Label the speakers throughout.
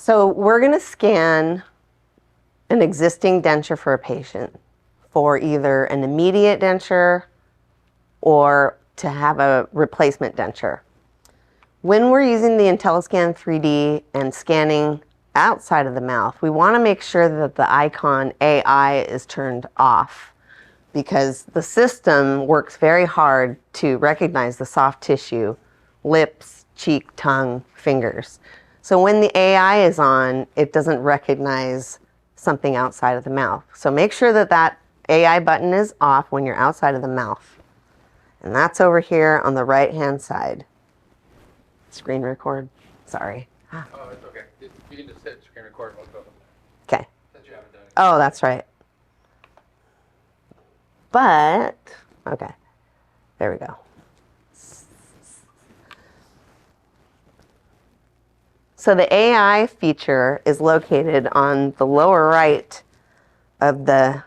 Speaker 1: So we're going to scan an existing denture for a patient for either an immediate denture or to have a replacement denture. When we're using the Intelliscan 3D and scanning outside of the mouth, we want to make sure that the icon AI is turned off, because the system works very hard to recognize the soft tissue, lips, cheek, tongue, fingers. So when the AI is on, it doesn't recognize something outside of the mouth. So make sure that that AI button is off when you're outside of the mouth. And that's over here on the right-hand side. Screen record. Sorry.
Speaker 2: Oh, it's okay. You can just hit screen record both of them.
Speaker 1: Okay.
Speaker 2: Since you haven't done it.
Speaker 1: Oh, that's right. But, okay. There we go. So the AI feature is located on the lower right of the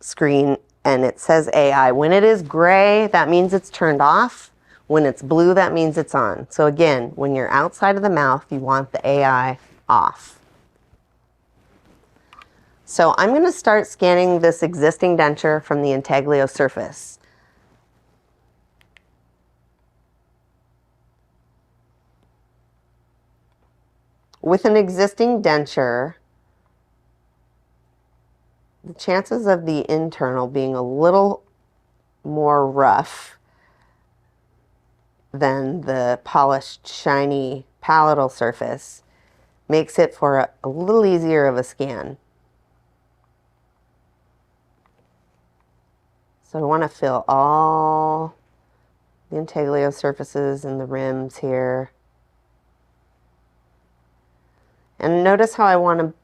Speaker 1: screen, and it says AI. When it is gray, that means it's turned off. When it's blue, that means it's on. So again, when you're outside of the mouth, you want the AI off. So I'm going to start scanning this existing denture from the intaglio surface. With an existing denture, the chances of the internal being a little more rough than the polished, shiny palatal surface makes it for a little easier of a scan. So I want to fill all the intaglio surfaces and the rims here. And notice how I want to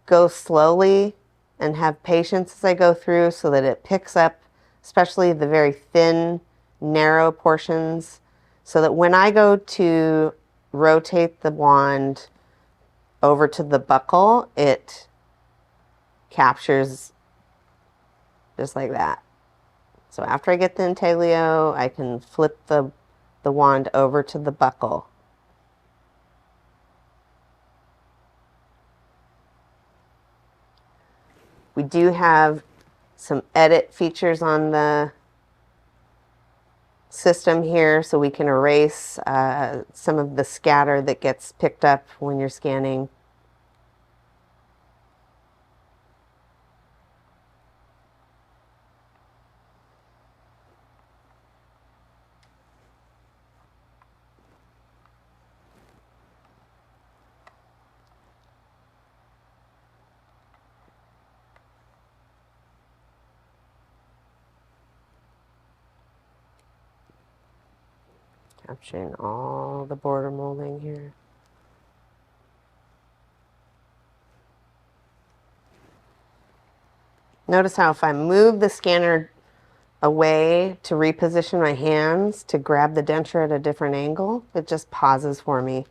Speaker 1: go slowly and have patience as I go through so that it picks up, especially the very thin, narrow portions, so that when I go to rotate the wand over to the buccal, it captures just like that. So after I get the intaglio, I can flip the wand over to the buccal. We do have some edit features on the system here, so we can erase some of the scatter that gets picked up when you're scanning. Capturing all the border molding here. Notice how if I move the scanner away to reposition my hands to grab the denture at a different angle, it just pauses for me.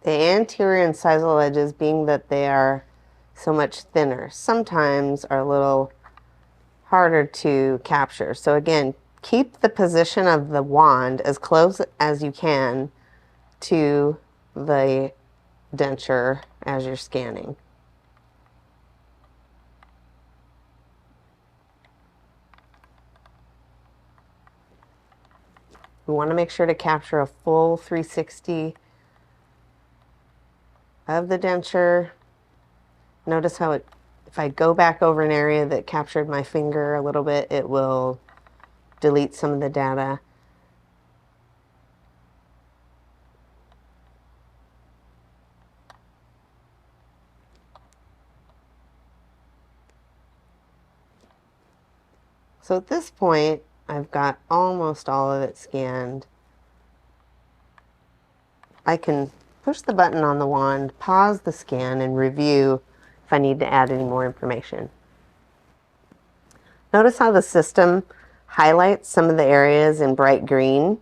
Speaker 1: The anterior incisal edges, being that they are so much thinner, sometimes are a little harder to capture. So again, keep the position of the wand as close as you can to the denture as you're scanning. We want to make sure to capture a full 360 of the denture. Notice how it, if I go back over an area that captured my finger a little bit, it will delete some of the data. So at this point, I've got almost all of it scanned. I can push the button on the wand, pause the scan, and review if I need to add any more information. Notice how the system highlights some of the areas in bright green,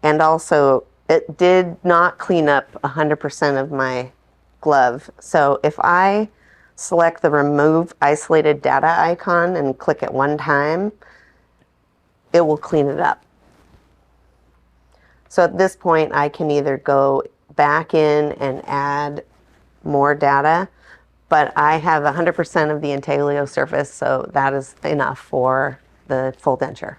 Speaker 1: and also it did not clean up 100% of my glove. So if I select the remove isolated data icon and click it one time, it will clean it up. So at this point I can either go back in and add more data, but I have 100% of the intaglio surface, so that is enough for the full denture.